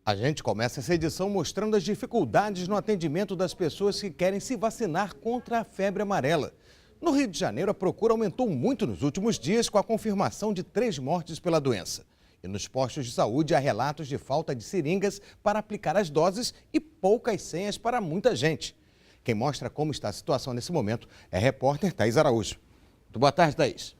A gente começa essa edição mostrando as dificuldades no atendimento das pessoas que querem se vacinar contra a febre amarela. No Rio de Janeiro, a procura aumentou muito nos últimos dias com a confirmação de 3 mortes pela doença. E nos postos de saúde há relatos de falta de seringas para aplicar as doses e poucas senhas para muita gente. Quem mostra como está a situação nesse momento é a repórter Thaís Araújo. Muito boa tarde, Thaís.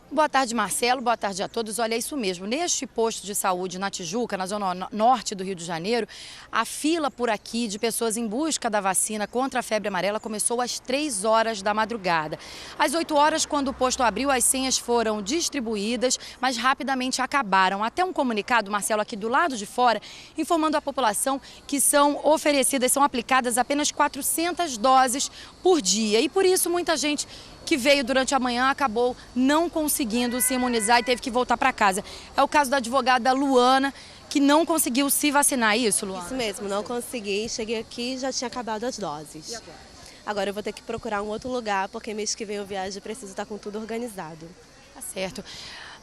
Boa tarde, Marcelo. Boa tarde a todos. Olha, é isso mesmo. Neste posto de saúde na Tijuca, na zona norte do Rio de Janeiro, a fila por aqui de pessoas em busca da vacina contra a febre amarela começou às 3 horas da madrugada. Às 8 horas, quando o posto abriu, as senhas foram distribuídas, mas rapidamente acabaram. Até um comunicado, Marcelo, aqui do lado de fora, informando a população que são aplicadas apenas 400 doses por dia. E por isso muita gente que veio durante a manhã acabou não conseguindo se imunizar e teve que voltar para casa. É o caso da advogada Luana, que não conseguiu se vacinar, é isso, Luana? Isso mesmo, não consegui. Cheguei aqui e já tinha acabado as doses. E agora? Agora eu vou ter que procurar um outro lugar, porque mês que vem eu viajo e preciso estar com tudo organizado. Tá certo.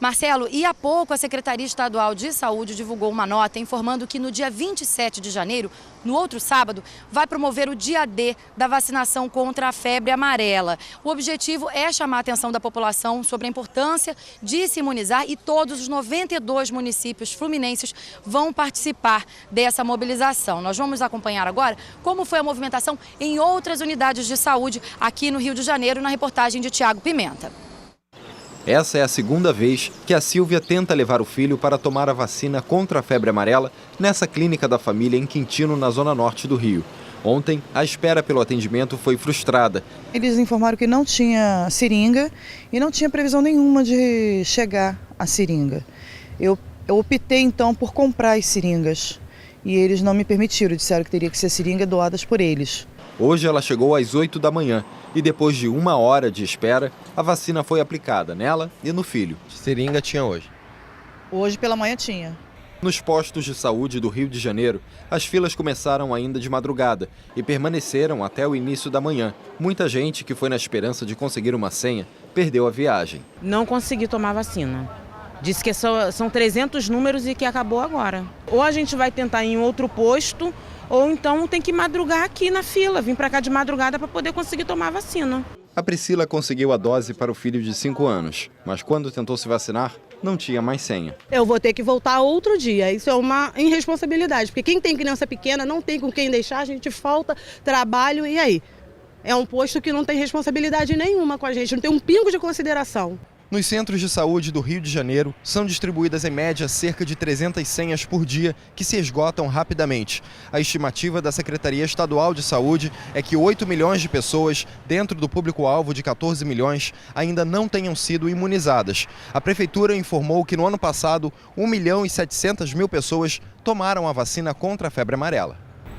Marcelo, e há pouco a Secretaria Estadual de Saúde divulgou uma nota informando que no dia 27 de janeiro, no outro sábado, vai promover o dia D da vacinação contra a febre amarela. O objetivo é chamar a atenção da população sobre a importância de se imunizar e todos os 92 municípios fluminenses vão participar dessa mobilização. Nós vamos acompanhar agora como foi a movimentação em outras unidades de saúde aqui no Rio de Janeiro, na reportagem de Tiago Pimenta. Essa é a segunda vez que a Silvia tenta levar o filho para tomar a vacina contra a febre amarela nessa clínica da família em Quintino, na zona norte do Rio. Ontem, a espera pelo atendimento foi frustrada. Eles informaram que não tinha seringa e não tinha previsão nenhuma de chegar a seringa. Eu optei então por comprar as seringas e eles não me permitiram, disseram que teria que ser seringa doadas por eles. Hoje ela chegou às 8 da manhã e depois de 1 hora de espera, a vacina foi aplicada nela e no filho. Seringa tinha hoje? Hoje pela manhã tinha. Nos postos de saúde do Rio de Janeiro, as filas começaram ainda de madrugada e permaneceram até o início da manhã. Muita gente que foi na esperança de conseguir uma senha perdeu a viagem. Não consegui tomar vacina. Disse que são 300 números e que acabou agora. Ou a gente vai tentar em outro posto, ou então tem que madrugar aqui na fila, vir para cá de madrugada para poder conseguir tomar a vacina. A Priscila conseguiu a dose para o filho de 5 anos, mas quando tentou se vacinar, não tinha mais senha. Eu vou ter que voltar outro dia, isso é uma irresponsabilidade, porque quem tem criança pequena não tem com quem deixar, a gente falta trabalho e aí? É um posto que não tem responsabilidade nenhuma com a gente, não tem um pingo de consideração. Nos centros de saúde do Rio de Janeiro, são distribuídas em média cerca de 300 senhas por dia, que se esgotam rapidamente. A estimativa da Secretaria Estadual de Saúde é que 8 milhões de pessoas, dentro do público-alvo de 14 milhões, ainda não tenham sido imunizadas. A Prefeitura informou que no ano passado, 1.700.000 pessoas tomaram a vacina contra a febre amarela.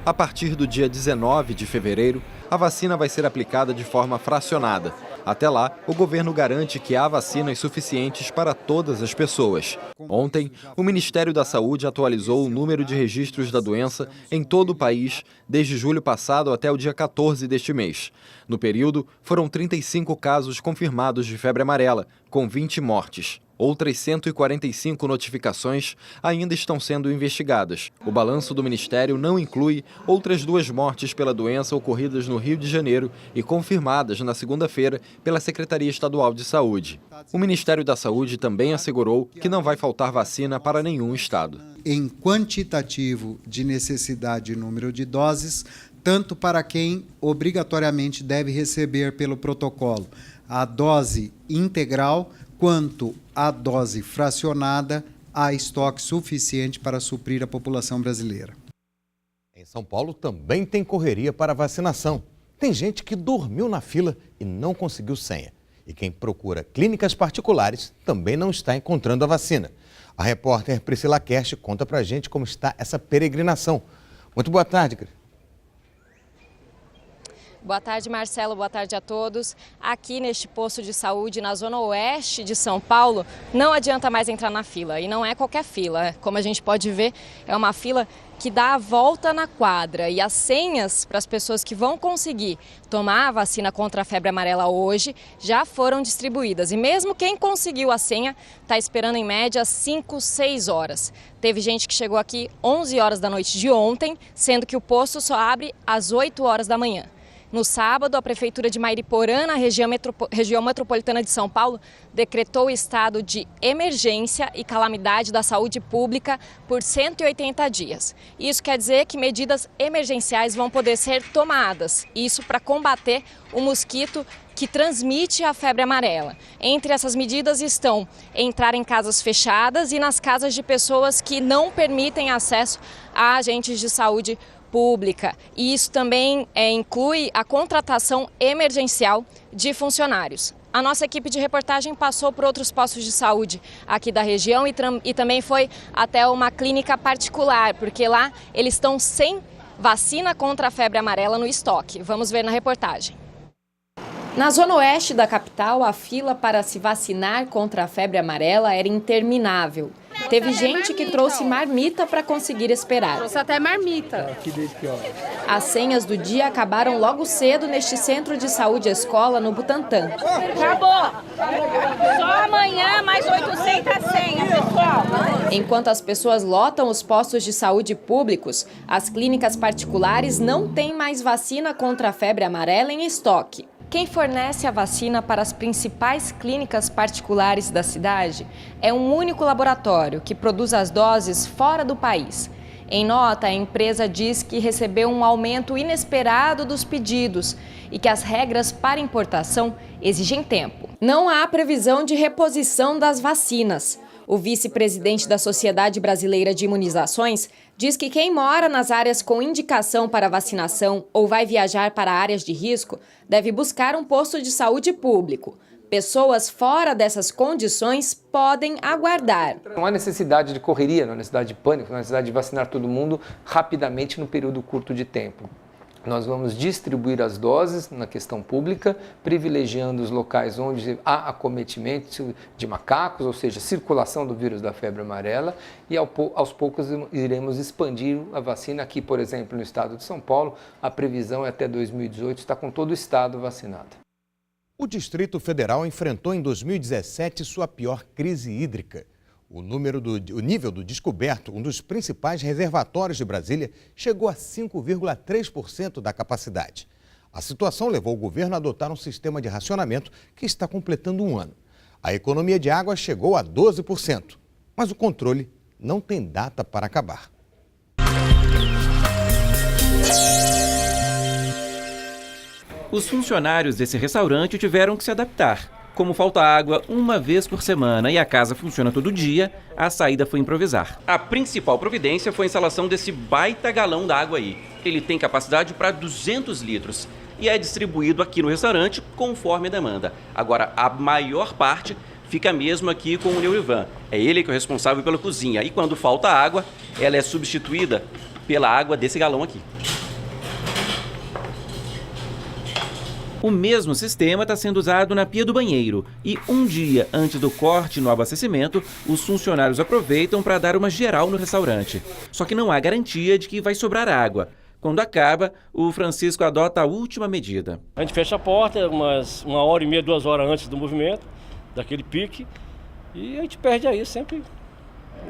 A partir do dia 19 de fevereiro, a vacina vai ser aplicada de forma fracionada. Até lá, o governo garante que há vacinas suficientes para todas as pessoas. Ontem, o Ministério da Saúde atualizou o número de registros da doença em todo o país, desde julho passado até o dia 14 deste mês. No período, foram 35 casos confirmados de febre amarela, com 20 mortes. Outras 145 notificações ainda estão sendo investigadas. O balanço do Ministério não inclui outras 2 mortes pela doença ocorridas no Rio de Janeiro e confirmadas na segunda-feira pela Secretaria Estadual de Saúde. O Ministério da Saúde também assegurou que não vai faltar vacina para nenhum estado. Em quantitativo de necessidade e número de doses, tanto para quem obrigatoriamente deve receber pelo protocolo a dose integral, quanto a dose fracionada, há estoque suficiente para suprir a população brasileira. Em São Paulo também tem correria para vacinação. Tem gente que dormiu na fila e não conseguiu senha. E quem procura clínicas particulares também não está encontrando a vacina. A repórter Priscila Kersh conta pra gente como está essa peregrinação. Muito boa tarde, Cris. Boa tarde, Marcelo. Boa tarde a todos. Aqui neste posto de saúde, na zona oeste de São Paulo, não adianta mais entrar na fila. E não é qualquer fila. Como a gente pode ver, é uma fila que dá a volta na quadra. E as senhas para as pessoas que vão conseguir tomar a vacina contra a febre amarela hoje já foram distribuídas. E mesmo quem conseguiu a senha está esperando em média 5, 6 horas. Teve gente que chegou aqui 11 horas da noite de ontem, sendo que o posto só abre às 8 horas da manhã. No sábado, a Prefeitura de Mariporã, na região metropolitana de São Paulo, decretou o estado de emergência e calamidade da saúde pública por 180 dias. Isso quer dizer que medidas emergenciais vão poder ser tomadas, isso para combater o mosquito que transmite a febre amarela. Entre essas medidas estão entrar em casas fechadas e nas casas de pessoas que não permitem acesso a agentes de saúde pública. E isso também inclui a contratação emergencial de funcionários. A nossa equipe de reportagem passou por outros postos de saúde aqui da região e também foi até uma clínica particular, porque lá eles estão sem vacina contra a febre amarela no estoque. Vamos ver na reportagem. Na zona oeste da capital, a fila para se vacinar contra a febre amarela era interminável. Teve gente que trouxe marmita para conseguir esperar. Trouxe até marmita. As senhas do dia acabaram logo cedo neste centro de saúde escola no Butantã. Acabou! Só amanhã mais 800 senhas, pessoal. Enquanto as pessoas lotam os postos de saúde públicos, as clínicas particulares não têm mais vacina contra a febre amarela em estoque. Quem fornece a vacina para as principais clínicas particulares da cidade é um único laboratório que produz as doses fora do país. Em nota, a empresa diz que recebeu um aumento inesperado dos pedidos e que as regras para importação exigem tempo. Não há previsão de reposição das vacinas. O vice-presidente da Sociedade Brasileira de Imunizações diz que quem mora nas áreas com indicação para vacinação ou vai viajar para áreas de risco deve buscar um posto de saúde público. Pessoas fora dessas condições podem aguardar. Não há necessidade de correria, não há necessidade de pânico, não há necessidade de vacinar todo mundo rapidamente no período curto de tempo. Nós vamos distribuir as doses na questão pública, privilegiando os locais onde há acometimento de macacos, ou seja, circulação do vírus da febre amarela, e aos poucos iremos expandir a vacina. Aqui, por exemplo, no estado de São Paulo, a previsão é até 2018 estar com todo o estado vacinado. O Distrito Federal enfrentou em 2017 sua pior crise hídrica. O nível do descoberto, um dos principais reservatórios de Brasília, chegou a 5,3% da capacidade. A situação levou o governo a adotar um sistema de racionamento que está completando um ano. A economia de água chegou a 12%, mas o controle não tem data para acabar. Os funcionários desse restaurante tiveram que se adaptar. Como falta água uma vez por semana e a casa funciona todo dia, a saída foi improvisar. A principal providência foi a instalação desse baita galão d'água aí. Ele tem capacidade para 200 litros e é distribuído aqui no restaurante conforme a demanda. Agora, a maior parte fica mesmo aqui com o Neurivan. É ele que é o responsável pela cozinha e quando falta água, ela é substituída pela água desse galão aqui. O mesmo sistema está sendo usado na pia do banheiro e um dia antes do corte no abastecimento, os funcionários aproveitam para dar uma geral no restaurante. Só que não há garantia de que vai sobrar água. Quando acaba, o Francisco adota a última medida. A gente fecha a porta uma hora e meia, 2 horas antes do movimento, daquele pique, e a gente perde aí sempre.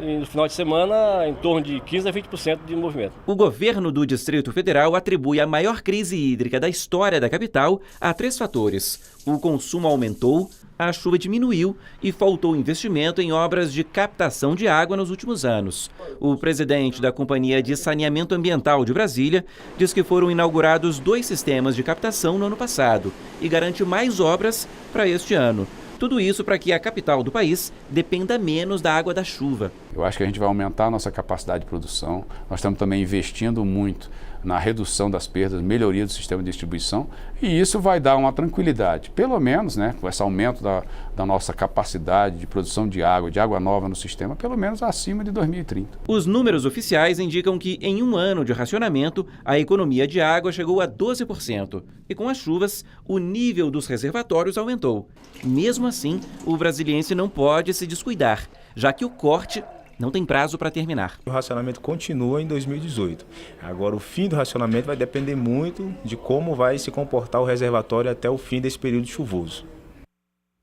E no final de semana, em torno de 15% a 20% de movimento. O governo do Distrito Federal atribui a maior crise hídrica da história da capital a 3 fatores. O consumo aumentou, a chuva diminuiu e faltou investimento em obras de captação de água nos últimos anos. O presidente da Companhia de Saneamento Ambiental de Brasília diz que foram inaugurados 2 sistemas de captação no ano passado e garante mais obras para este ano. Tudo isso para que a capital do país dependa menos da água da chuva. Eu acho que a gente vai aumentar a nossa capacidade de produção. Nós estamos também investindo muito na redução das perdas, melhoria do sistema de distribuição, e isso vai dar uma tranquilidade, pelo menos, né, com esse aumento da nossa capacidade de produção de água nova no sistema, pelo menos acima de 2030. Os números oficiais indicam que em um ano de racionamento, a economia de água chegou a 12%. E com as chuvas, o nível dos reservatórios aumentou. Mesmo assim, o brasiliense não pode se descuidar, já que o corte não tem prazo para terminar. O racionamento continua em 2018. Agora, o fim do racionamento vai depender muito de como vai se comportar o reservatório até o fim desse período chuvoso.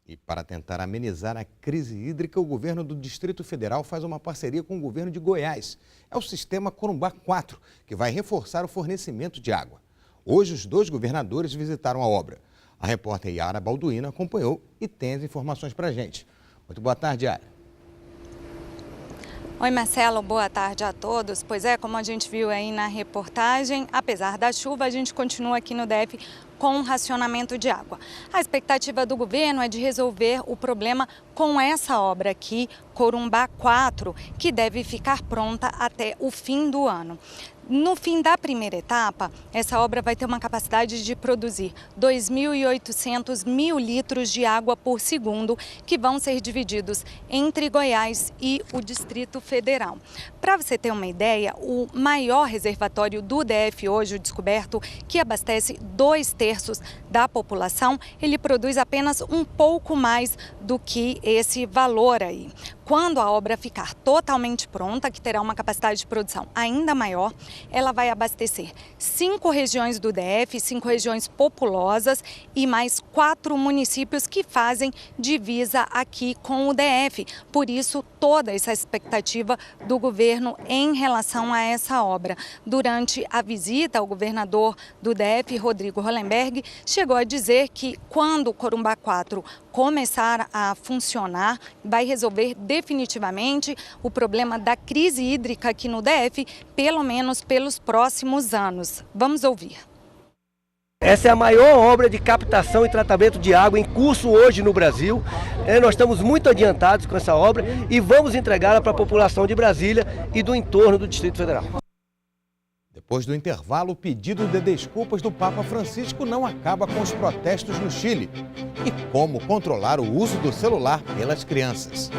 E para tentar amenizar a crise hídrica, o governo do Distrito Federal faz uma parceria com o governo de Goiás. É o sistema Corumbá 4, que vai reforçar o fornecimento de água. Hoje, os 2 governadores visitaram a obra. A repórter Yara Balduino acompanhou e tem as informações para a gente. Muito boa tarde, Yara. Oi, Marcelo, boa tarde a todos. Pois é, como a gente viu aí na reportagem, apesar da chuva, a gente continua aqui no DF com racionamento de água. A expectativa do governo é de resolver o problema com essa obra aqui, Corumbá 4, que deve ficar pronta até o fim do ano. No fim da primeira etapa, essa obra vai ter uma capacidade de produzir 2.800 litros de água por segundo, que vão ser divididos entre Goiás e o Distrito Federal. Para você ter uma ideia, o maior reservatório do DF hoje, o descoberto, que abastece 2/3 da população, ele produz apenas um pouco mais do que esse valor aí. Quando a obra ficar totalmente pronta, que terá uma capacidade de produção ainda maior, ela vai abastecer 5 regiões do DF, 5 regiões populosas e mais 4 municípios que fazem divisa aqui com o DF. Por isso, toda essa expectativa do governo em relação a essa obra. Durante a visita, o governador do DF, Rodrigo Hollenberg, chegou a dizer que quando o Corumbá 4 começar a funcionar, vai resolver definitivamente o problema da crise hídrica aqui no DF, pelo menos pelos próximos anos. Vamos ouvir. Essa é a maior obra de captação e tratamento de água em curso hoje no Brasil. Nós estamos muito adiantados com essa obra e vamos entregá-la para a população de Brasília e do entorno do Distrito Federal. Depois do intervalo, o pedido de desculpas do Papa Francisco não acaba com os protestos no Chile. E como controlar o uso do celular pelas crianças.